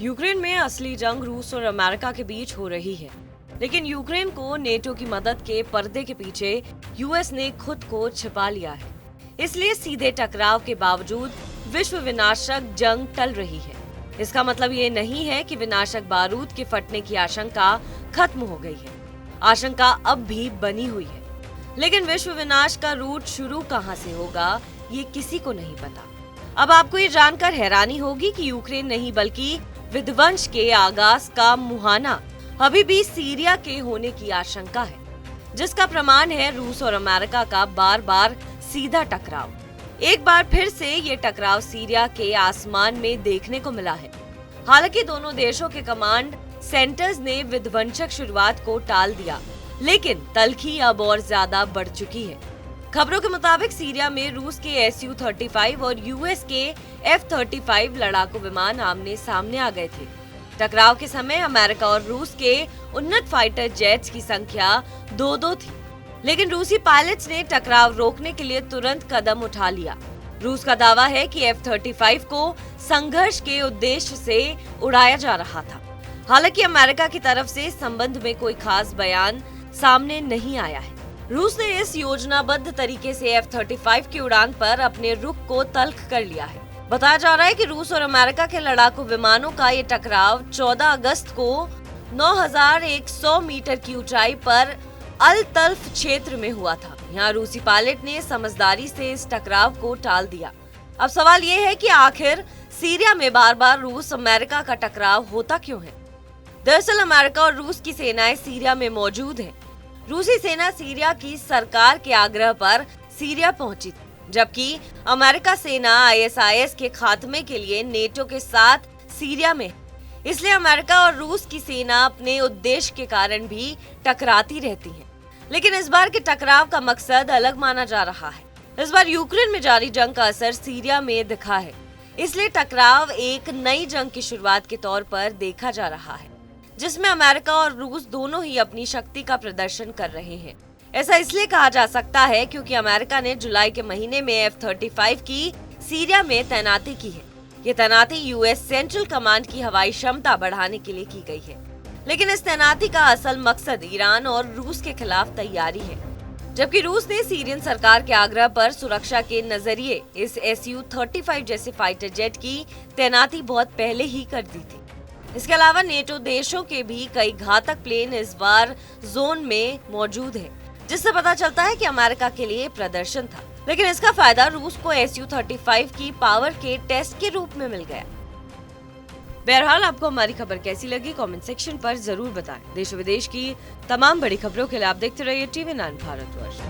Ukraine में असली जंग रूस और अमेरिका के बीच हो रही है, लेकिन यूक्रेन को नेटो की मदद के पर्दे के पीछे यूएस ने खुद को छिपा लिया है। इसलिए सीधे टकराव के बावजूद विश्व विनाशक जंग टल रही है। इसका मतलब ये नहीं है कि विनाशक बारूद के फटने की आशंका खत्म हो गई है। आशंका अब भी बनी हुई है, लेकिन विश्व विनाश का रूट शुरू कहां से होगा ये किसी को नहीं पता। अब आपको ये जानकर हैरानी होगी कि यूक्रेन नहीं बल्कि विध्वंस के आगाज का मुहाना अभी भी सीरिया के होने की आशंका है, जिसका प्रमाण है रूस और अमेरिका का बार बार सीधा टकराव। एक बार फिर से ये टकराव सीरिया के आसमान में देखने को मिला है। हालांकि दोनों देशों के कमांड सेंटर्स ने विध्वंसक शुरुआत को टाल दिया, लेकिन तल्खी अब और ज्यादा बढ़ चुकी है। खबरों के मुताबिक सीरिया में रूस के Su-35 और यूएस के F-35 लड़ाकू विमान आमने सामने आ गए थे। टकराव के समय अमेरिका और रूस के उन्नत फाइटर जेट्स की संख्या 2-2 थी, लेकिन रूसी पायलट्स ने टकराव रोकने के लिए तुरंत कदम उठा लिया। रूस का दावा है कि F-35 को संघर्ष के उद्देश्य से उड़ाया जा रहा था। हालांकि अमेरिका की तरफ से इस संबंध में कोई खास बयान सामने नहीं आया है। रूस ने इस योजनाबद्ध तरीके से F-35 की उड़ान पर अपने रुख को तल्ख कर लिया है। बताया जा रहा है कि रूस और अमेरिका के लड़ाकू विमानों का ये टकराव 14 अगस्त को 9,100 मीटर की ऊंचाई पर अल तल्फ क्षेत्र में हुआ था। यहाँ रूसी पायलट ने समझदारी से इस टकराव को टाल दिया। अब सवाल ये है कि आखिर सीरिया में बार बार रूस अमेरिका का टकराव होता क्यों है? दरअसल अमेरिका और रूस की सेनाएं सीरिया में मौजूद हैं। रूसी सेना सीरिया की सरकार के आग्रह पर सीरिया पहुंची थी, जबकि अमेरिका सेना ISIS के खात्मे के लिए नेटो के साथ सीरिया में। इसलिए अमेरिका और रूस की सेना अपने उद्देश्य के कारण भी टकराती रहती हैं। लेकिन इस बार के टकराव का मकसद अलग माना जा रहा है। इस बार यूक्रेन में जारी जंग का असर सीरिया में दिखा है, इसलिए टकराव एक नई जंग की शुरुआत के तौर पर देखा जा रहा है, जिसमें अमेरिका और रूस दोनों ही अपनी शक्ति का प्रदर्शन कर रहे हैं। ऐसा इसलिए कहा जा सकता है क्योंकि अमेरिका ने जुलाई के महीने में F-35 की सीरिया में तैनाती की है। ये तैनाती यूएस सेंट्रल कमांड की हवाई क्षमता बढ़ाने के लिए की गई है, लेकिन इस तैनाती का असल मकसद ईरान और रूस के खिलाफ तैयारी है। जबकि रूस ने सीरियन सरकार के आग्रह पर सुरक्षा के नजरिए इस Su-35 जैसे फाइटर जेट की तैनाती बहुत पहले ही कर दी थी। इसके अलावा नेटो देशों के भी कई घातक प्लेन इस बार जोन में मौजूद है, जिससे पता चलता है कि अमेरिका के लिए प्रदर्शन था, लेकिन इसका फायदा रूस को Su-35 की पावर के टेस्ट के रूप में मिल गया। बहरहाल आपको हमारी खबर कैसी लगी कमेंट सेक्शन पर जरूर बताएं। देश विदेश की तमाम बड़ी खबरों के लिए आप देखते रहिए TV9 भारतवर्ष।